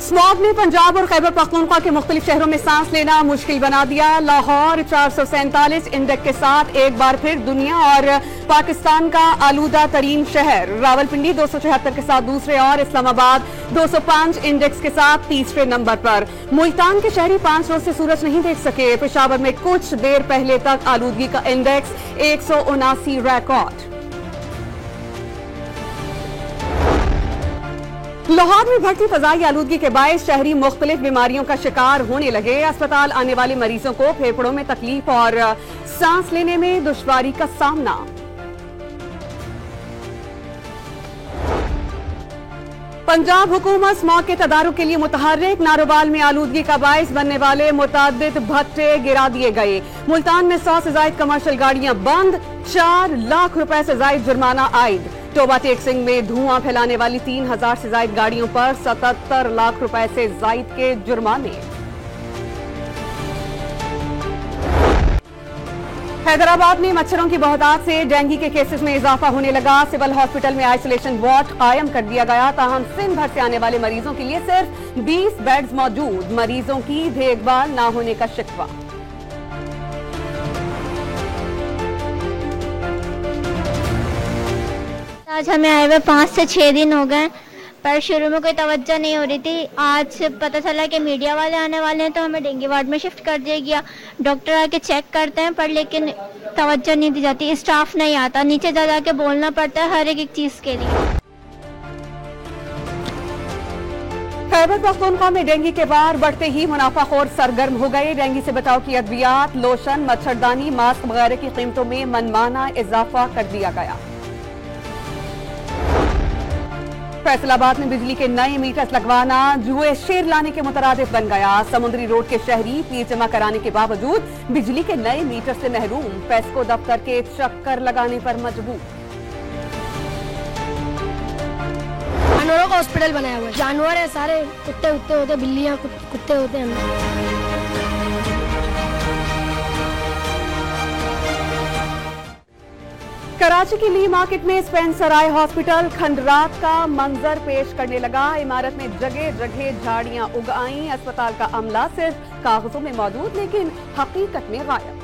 Smog ने पंजाब और खैबर पख्तूनख्वा के मुख्तलिफ शहरों में सांस लेना मुश्किल बना दिया। लाहौर 447 इंडेक्स के साथ एक बार फिर दुनिया और पाकिस्तान का आलूदा तरीन शहर। रावलपिंडी 276 के साथ दूसरे और इस्लामाबाद 205 इंडेक्स के साथ तीसरे नंबर पर। मुल्तान के शहरी 5 रोज से सूरज नहीं देख सके। पेशावर में कुछ देर पहले तक आलूदगी का इंडेक्स 179 रिकॉर्ड। लाहौर में बढ़ती फजाई आलूदगी के बायस शहरी मुख्तलिफ बीमारियों का शिकार होने लगे। अस्पताल आने वाले मरीजों को फेफड़ों में तकलीफ और सांस लेने में दुश्वारी का सामना। पंजाब हुकूमत स्मॉग के तदारुक के लिए मुतहर्रिक। नारोबाल में आलूदगी का बायस बनने वाले मुतादिद भट्टे गिरा दिए गए। मुल्तान में 100 से जायद कमर्शियल गाड़ियां बंद, 4 लाख रुपए से जायद जुर्माना आयद। टोबा टेक्सिंग में धुआं फैलाने वाली 3000 से जायद गाड़ियों पर 77 लाख रुपए से जायद के जुर्माने। हैदराबाद में मच्छरों की बहुतायत से डेंगू के केसेस में इजाफा होने लगा। सिविल हॉस्पिटल में आइसोलेशन वार्ड कायम कर दिया गया। ताहम सिंध भर से आने वाले मरीजों के लिए सिर्फ 20 बेड्स मौजूद। मरीजों की देखभाल न होने का शिकवा। आज हमें आए हुए 5 से 6 दिन हो गए, पर शुरू में कोई तवज्जो नहीं हो रही थी। आज पता चला कि मीडिया वाले आने वाले हैं तो हमें डेंगू वार्ड में शिफ्ट कर दिया गया। डॉक्टर आके चेक करते हैं, पर लेकिन तवज्जो नहीं दी जाती। स्टाफ नहीं आता, नीचे जा जाके बोलना पड़ता है हर एक चीज़ के लिए। खैबर पख्तूनख्वा में डेंगू के बार बढ़ते ही मुनाफाखोर सरगर्म हो गए। डेंगू से बचाव की अद्वियात, लोशन, मच्छरदानी, मास्क वगैरह की कीमतों में मनमाना इजाफा कर दिया गया। फैसलाबाद में बिजली के नए मीटर्स लगवाना जुए शेर लाने के मुतरादिफ बन गया। समुद्री रोड के शहरी फीस जमा कराने के बावजूद बिजली के नए मीटर से महरूम। पेस्को दफ्तर के चक्कर लगाने पर मजबूर। जानवरों का हॉस्पिटल बनाया हुआ है। जानवर है सारे, कुत्ते होते, बिल्लियां कुत्ते होते हैं। कराची की ली मार्केट में स्पेंसर आई हॉस्पिटल खंडरात का मंजर पेश करने लगा। इमारत में जगह जगह झाड़ियां उग आईं। अस्पताल का अमला सिर्फ कागजों में मौजूद, लेकिन हकीकत में गायब।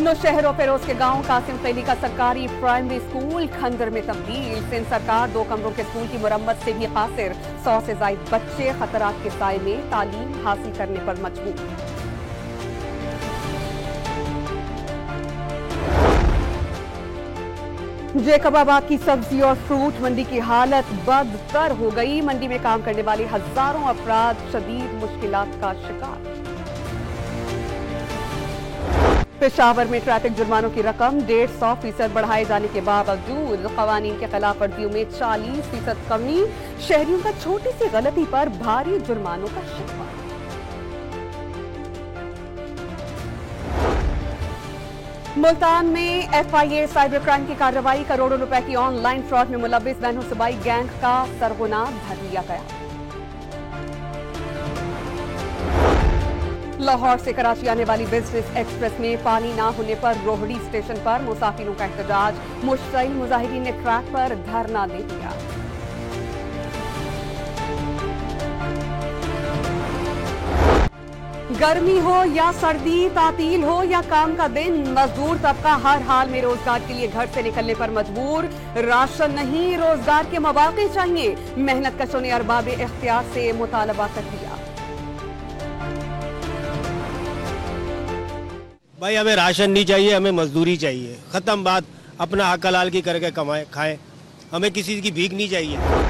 नौशहर फिरोज के गांव कासिम कैली का सरकारी प्राइमरी स्कूल खंदर में तब्दील। सिंध सरकार 2 कमरों के स्कूल की मुरम्मत से भी कासिर। 100 से ज्यादा बच्चे खतरात के साए में तालीम हासिल करने पर मजबूर। जेकबाबाद की सब्जी और फ्रूट मंडी की हालत बदतर हो गई। मंडी में काम करने वाले हजारों अफराद शदीद मुश्किलात का शिकार। पेशावर में ट्रैफिक जुर्मानों की रकम 150% बढ़ाए जाने के बावजूद कवानीन के खिलाफ वर्जियों में 40% कमी। शहरियों का छोटी सी गलती पर भारी जुर्मानों का शिकवा। मुल्तान में FIA साइबर क्राइम की कार्रवाई। करोड़ों रुपए की ऑनलाइन फ्रॉड में मुलविस बैन सूबाई गैंग का सरगुनाह धर लिया गया। लाहौर से कराची आने वाली बिजनेस एक्सप्रेस में पानी ना होने पर रोहड़ी स्टेशन पर मुसाफिरों का एहतजाज। मुश्तइल मुजाहिरीन ने ट्रैक पर धरना दे दिया। गर्मी हो या सर्दी, तातील हो या काम का दिन, मजदूर तबका हर हाल में रोजगार के लिए घर से निकलने पर मजबूर। राशन नहीं, रोजगार के मौके चाहिए। मेहनत कशों ने अरबाब इख्तियार से मुतालबा कर दिया। भाई हमें राशन नहीं चाहिए, हमें मजदूरी चाहिए। खत्म बात। अपना हक हलाल की करके कमाए खाएं, हमें किसी की भीख नहीं चाहिए।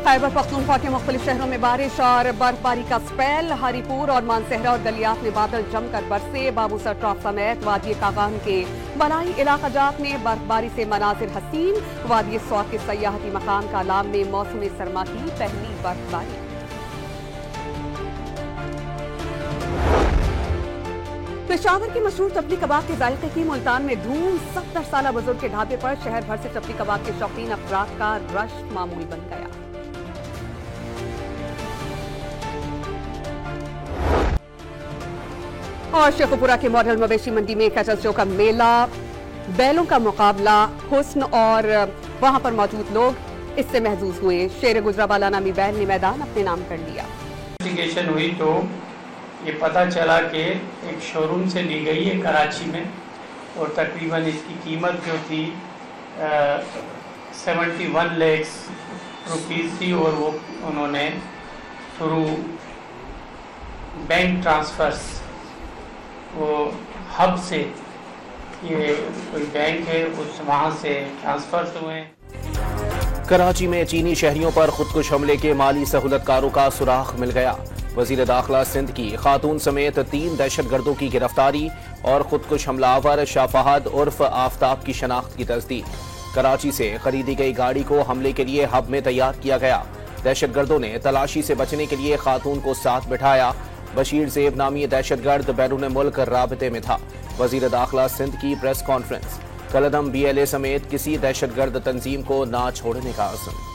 खैबर पख्तूनख्वा के मुख्तलिफ शहरों में बारिश और बर्फबारी का स्पेल। हरीपुर और मानसहरा और गलियात में बादल जमकर बरसे। बाबूसर ट्रॉफ समेत वादी कागान के बलाई इलाका जात में बर्फबारी से मनाजिर हसीन। वादी स्वात के सयाहती मकाम का आलाम में मौसम सरमा की पहली बर्फबारी। पेशावर की मशहूर चपली कबाब के जायके की मुल्तान में धूम। 70 साल बुजुर्ग के ढाबे पर शहर भर से चपली कबाब के शौकीन अफराद का रश मामूल बन गया। और शेखुपुरा के मॉडल मवेशी मंडी में कैटल शो का मेला, बैलों का मुकाबला, हुस्न और वहां पर मौजूद लोग इससे महजूज हुए। शेर गुजरावाला नामी बैल ने मैदान अपने नाम कर लिया। इन्वेस्टिगेशन हुई तो ये पता चला कि एक शोरूम से ली गई है कराची में, और तकरीबन इसकी कीमत जो थी 71 लाख रुपीज़ थी, और वो उन्होंने थ्रू बैंक ट्रांसफ़र्स, वो हब से, ये कोई बैंक है उस वहाँ से ट्रांसफ़र्स हुए हैं। कराची में चीनी शहरियों पर खुदकुश हमले के माली सहूलतकारों का सुराग मिल गया। वजीर दाखिला सिंध की खातून समेत 3 दहशतगर्दों की गिरफ्तारी और खुदकुश हमलावर शाह फहद उर्फ आफ्ताब की शनाख्त की तस्दीक। कराची से खरीदी गई गाड़ी को हमले के लिए हब में तैयार किया गया। दहशतगर्दों ने तलाशी से बचने के लिए खातून को साथ बिठाया। बशीर ज़ेब नामी दहशतगर्द बैरून मुल्क राबते में था। वजीर दाखिला सिंध की प्रेस कॉन्फ्रेंस। कलदम BLA समेत किसी दहशतगर्द तंजीम को ना छोड़ने का अज़्म।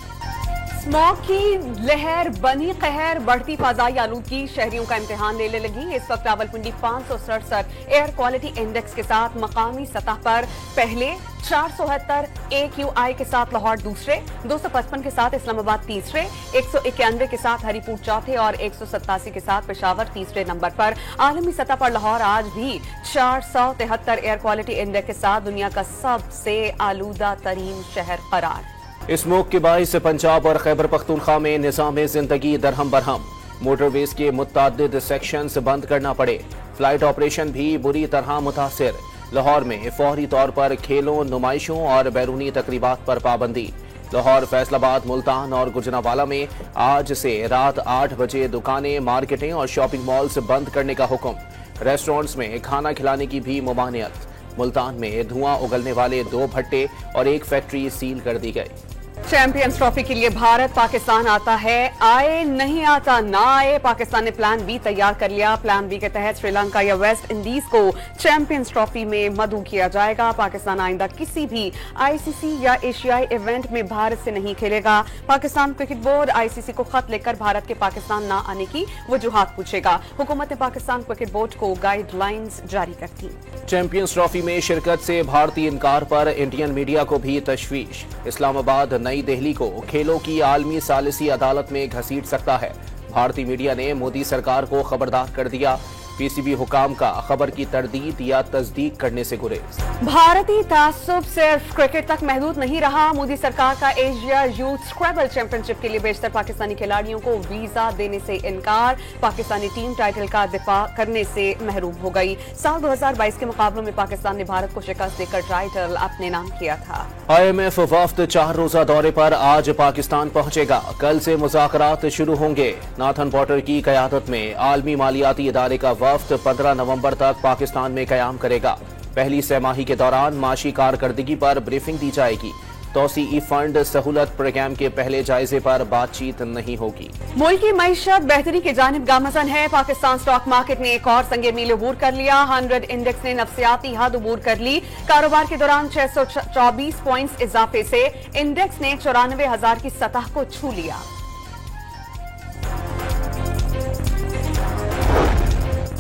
स्मॉग की लहर बनी कहर, बढ़ती फाजाई आलूदगी शहरियों का इम्तिहान लेने लगी। इस वक्त रावलपिंडी 567 एयर क्वालिटी इंडेक्स के साथ मकामी सतह पर पहले, 477 AQI के साथ लाहौर दूसरे, 255 के साथ इस्लामाबाद तीसरे, 191 के साथ हरीपुर चौथे और 187 के साथ पेशावर तीसरे नंबर पर। आलमी सतह पर लाहौर आज भी 473 एयर क्वालिटी इंडेक्स के साथ दुनिया का सबसे आलूदा तरीन शहर करार। स्मोक के बाइस पंजाब और खैबर पख्तूनख्वा में निज़ाम जिंदगी दरहम बरहम। मोटरवेज के मुतअद्दिद सेक्शंस बंद करना पड़े। फ्लाइट ऑपरेशन भी बुरी तरह मुतासिर। लाहौर में फौरी तौर पर खेलों, नुमाइशों और बैरूनी तकरीबात पर पाबंदी। लाहौर, फैसलाबाद, मुल्तान और गुजरावाला में आज से रात 8 बजे दुकानें, मार्केटें और शॉपिंग मॉल्स बंद करने का हुक्म। रेस्टोरेंट्स में खाना खिलाने की भी ममानियत। मुल्तान में धुआं उगलने वाले 2 भट्टे और 1 फैक्ट्री सील कर दी गई। चैंपियंस ट्रॉफी के लिए भारत पाकिस्तान आता है, आए नहीं आता ना आए। पाकिस्तान ने प्लान बी तैयार कर लिया। प्लान बी के तहत श्रीलंका या वेस्ट इंडीज को चैंपियंस ट्रॉफी में मदऊ किया जाएगा। पाकिस्तान आइंदा किसी भी ICC या एशियाई इवेंट में भारत से नहीं खेलेगा। पाकिस्तान क्रिकेट बोर्ड ICC को खत लेकर भारत के पाकिस्तान न आने की वजूहात पूछेगा। हुकूमत ने पाकिस्तान क्रिकेट बोर्ड को गाइडलाइंस जारी कर दी। चैंपियंस ट्रॉफी में शिरकत से भारतीय इनकार पर इंडियन मीडिया को भी तशवीश। इस्लामाबाद नई दिल्ली को खेलों की आलमी सालिसी अदालत में घसीट सकता है। भारतीय मीडिया ने मोदी सरकार को खबरदार कर दिया। PCB हुकाम का खबर की तरदीद या तस्दीक करने से गुरेज। भारतीय तासुब सिर्फ क्रिकेट तक महदूद नहीं रहा। मोदी सरकार का एशिया यूथ स्क्रैबल चैंपियनशिप के लिए बेशतर पाकिस्तानी खिलाड़ियों को वीजा देने से इनकार। पाकिस्तानी टीम टाइटल का दिफा करने से महरूम हो गई। साल 2022 के मुकाबलों में पाकिस्तान ने भारत को शिकस्त देकर टाइटल अपने नाम किया था। IMF वफ्द 4 रोजा दौरे पर आज पाकिस्तान पहुंचेगा। कल से मुज़ाकरात शुरू होंगे। नाथन पॉटर की क़यादत में आलमी मालियाती इदारे का वफ्द 15 नवंबर तक पाकिस्तान में क़याम करेगा। पहली सहमाही के दौरान माशी कारकर्दगी पर ब्रीफिंग दी जाएगी। तौसीई फंड सहूलत प्रोग्राम के पहले जायजे पर बातचीत नहीं होगी। मुल्क की मईशत बेहतरी की जानिब गामजन है। पाकिस्तान स्टॉक मार्केट ने एक और संगे मील अबूर कर लिया। 100 इंडेक्स ने नफसियाती हद अबूर कर ली। कारोबार के दौरान 624 पॉइंट्स इजाफे से इंडेक्स ने 94,000 की सतह को छू लिया।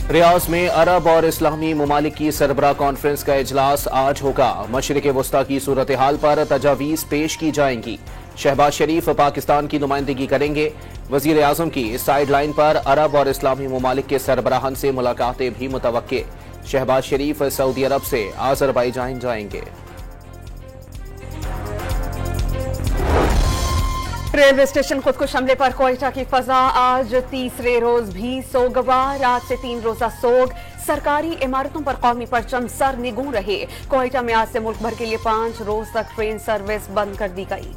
रियाज में अरब और इस्लामी ममालिक की सरबराह कॉन्फ्रेंस का इजलास आज होगा। मशरिक वस्ता की सूरत हाल पर तजावीज़ पेश की जाएंगी। शहबाज शरीफ पाकिस्तान की नुमाइंदगी करेंगे। वजीर आजम की साइड लाइन पर अरब और इस्लामी ममालिक के सरबराहान से मुलाकातें भी मुतवक्के। शहबाज शरीफ सऊदी अरब से आज़रबाईजान जाएंगे। रेलवे स्टेशन खुदकुश हमले पर कोयटा की फजा आज तीसरे रोज भी सोगवार। आज से 3 रोजा सोग। सरकारी इमारतों पर कौमी परचम सर निगू रहे। कोयटा में आज से मुल्क भर के लिए 5 रोज तक ट्रेन सर्विस बंद कर दी गई।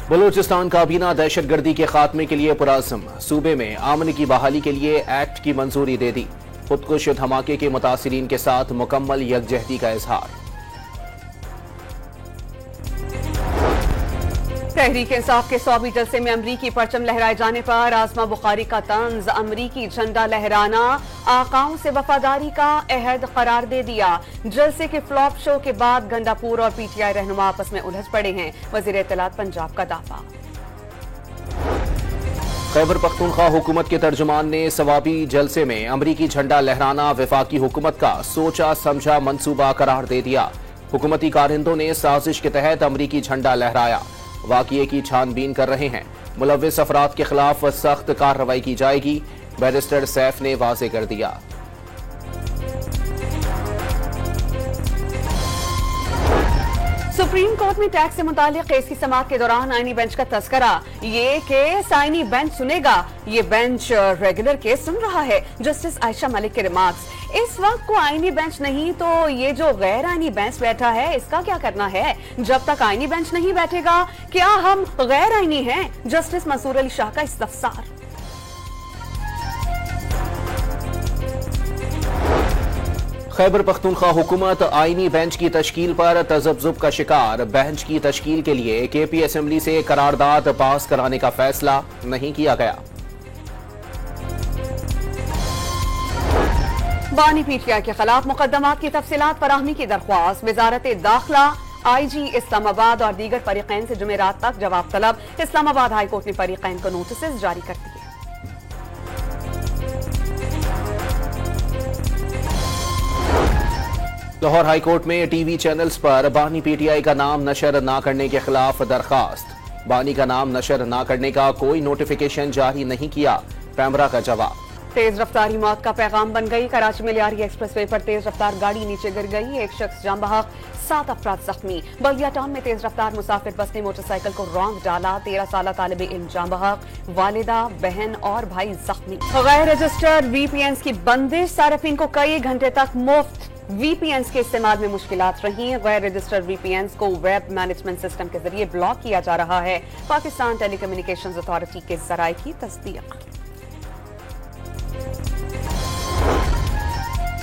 बलूचिस्तान काबीना दहशतगर्दी के खात्मे के लिए पुरअज़्म। सूबे में अमन की बहाली के लिए एक्ट की मंजूरी दे दी। खुदकुश धमाके के मुतासिरीन के साथ मुकम्मल यकजहती का इजहार। तहरीक इंसाफ के 100वीं जलसे में अमरीकी परचम लहराए जाने पर आसमा बुखारी का तंज। अमरीकी झंडा लहराना आकाओं से वफादारी का अहद करार दे दिया। जलसे के फ्लॉप शो के बाद गंडापुर और PTI रहनुमा आपस में उलझ पड़े हैं। वजीर इत्तलात पंजाब का दावा। खैबर पख्तूनख्वा हुकूमत के तर्जुमान ने सवाबी जलसे में अमरीकी झंडा लहराना वफाकी हुकूमत का सोचा समझा मंसूबा करार दे दिया। हुकूमती कारिंदों ने साजिश के तहत अमरीकी झंडा लहराया। वाक़िए की छानबीन कर रहे हैं। मुलव्विस अफराद के खिलाफ सख्त कार्रवाई की जाएगी, बैरिस्टर सैफ ने वाज़ेह कर दिया। सुप्रीम कोर्ट में टैक्स से मुतालिक केस की समाअत के दौरान आईनी बेंच का तस्करा। ये केस आईनी बेंच सुनेगा, ये बेंच रेगुलर केस सुन रहा है। जस्टिस आयशा मलिक के रिमार्क्स, इस वक्त को आईनी बेंच नहीं तो ये जो गैर आईनी बेंच बैठा है इसका क्या करना है? जब तक आईनी बेंच नहीं बैठेगा क्या हम गैर आईनी हैं? जस्टिस मंसूर अली शाह का इस्तफसार। खैबर पख्तूनख्वा हुकूमत आईनी बेंच की तश्कील पर तजब्जुब का शिकार। बेंच की तश्कील के लिए केपी असेंबली से करारदाद पास कराने का फैसला नहीं किया गया। बानी पीटीआई के खिलाफ मुकदमात की तफसीलात फराहमी की दरख्वास्त। वजारत दाखिला, IG इस्लामाबाद और दीगर फरीकैन से जुमेरात तक जवाब तलब। इस्लामाबाद हाईकोर्ट ने फरीकैन को नोटिस जारी कर दिए। लाहौर हाईकोर्ट में टीवी चैनल्स पर बानी पीटीआई का नाम नशर न करने के खिलाफ दरखास्त। बानी का नाम नशर न करने का कोई नोटिफिकेशन जारी नहीं किया, पैमरा का जवाब। तेज रफ्तारी मौत का पैगाम बन गई। कराची में लियारी एक्सप्रेसवे पर तेज रफ्तार गाड़ी नीचे गिर गई, एक शख्स जान बहक, 7 अफराद जख्मी। बल्दिया टाउन में तेज रफ्तार मुसाफिर बस ने मोटरसाइकिल को रौंद डाला, 13 साल तालिब इल्म जान बहक, वालिदा, बहन और भाई जख्मी। गैर रजिस्टर्ड VPNs की बंदिश, सार्फिन को कई घंटे तक मुफ्त VPNs के इस्तेमाल में मुश्किलात रही। गैर रजिस्टर्ड VPNs को वेब मैनेजमेंट सिस्टम के जरिए ब्लॉक किया जा रहा है। पाकिस्तान टेलीकम्युनिकेशंस अथॉरिटी के जराये की तस्दीक।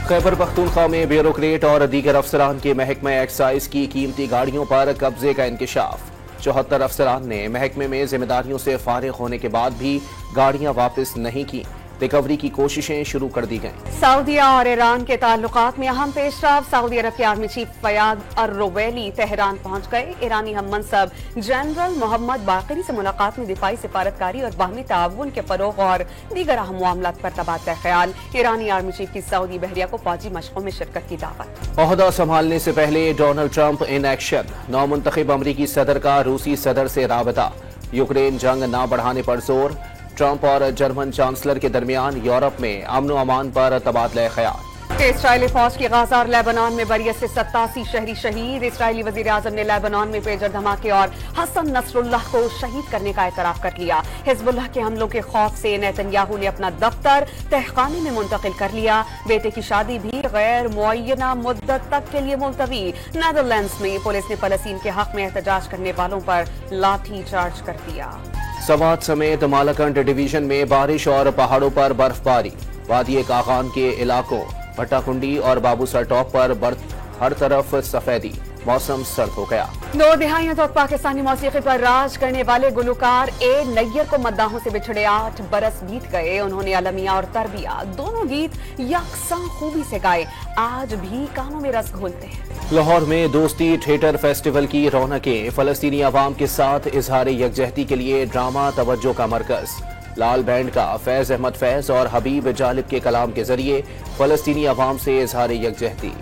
खैबर पख्तूनख्वा में ब्यूरोक्रेट और दीगर अफसरान के महकमा एक्साइज की कीमती गाड़ियों पर कब्जे का इंकिशाफ। 74 अफसरान ने महकमे में जिम्मेदारियों से फारिग होने के बाद भी गाड़ियां वापस नहीं की। रिकवरी की कोशिशें शुरू कर दी गईं। सऊदीया और ईरान के ताल्लुकात में अहम पेशरफ। सऊदी अरब के आर्मी चीफ फयाद अर-रुवैली तेहरान पहुंच गए। ईरानी हम मनसब जनरल मोहम्मद बाक़री से मुलाकात में दिफाई सिफारतकारी और बाहमी ताउन के फरोग और दीगर अहम मामलात पर तबादला ख्याल। ईरानी आर्मी चीफ की सऊदी बहरिया को फौजी मशकों में शिरकत की दावत। ओहदा संभालने से पहले डोनाल्ड ट्रंप इन एक्शन। नौमुंतखब अमरीकी सदर का रूसी सदर से राबता। यूक्रेन जंग न बढ़ाने पर जोर। ट्रंप और जर्मन चांसलर के दरमियान यूरोप में अमन अमान पर तबादला ख्याल। इसराइली फौज की गाजा और लेबनान में बरियत से 87 शहरी शहीद। इसराइली वजीर आजम ने लेबनान में पेजर धमाके और हसन नसरुल्लाह को शहीद करने का एतराफ कर लिया। हिजबुल्लाह के हमलों के खौफ से नेतन्याहू ने अपना दफ्तर तहखाने में मुंतकिल कर लिया। बेटे की शादी भी गैर मुअय्यना मुद्दत तक के लिए मुलतवी। नेदरलैंड्स में पुलिस ने फलस्तीन के हक में एहतजाज करने वालों पर लाठी चार्ज कर दिया। सवात समेत मालाकंड डिवीजन में बारिश और पहाड़ों पर बर्फबारी। वादी कागान के इलाकों भट्टाकुंडी और बाबूसर टॉप पर हर तरफ सफेदी। मौसम सर्द हो गया। 2 दहाइयों तक पाकिस्तानी मौसीकी पर राज करने वाले गुलकार ए नैयर को मद्दाहों से बिछड़े 8 बरस बीत गए। उन्होंने अलमिया और तरबिया दोनों गीत यकसां खूबी से गाए, आज भी कानों में रस घोलते हैं। लाहौर में दोस्ती थिएटर फेस्टिवल की रौनकें। फलस्तीनी अवाम के साथ इजहार यकजहती के लिए ड्रामा तवज्जो का मरकज। लाल बैंड का फैज अहमद फैज और हबीब जालिब के कलाम के जरिए फलस्तीनी अवाम से इजहार यकजहती।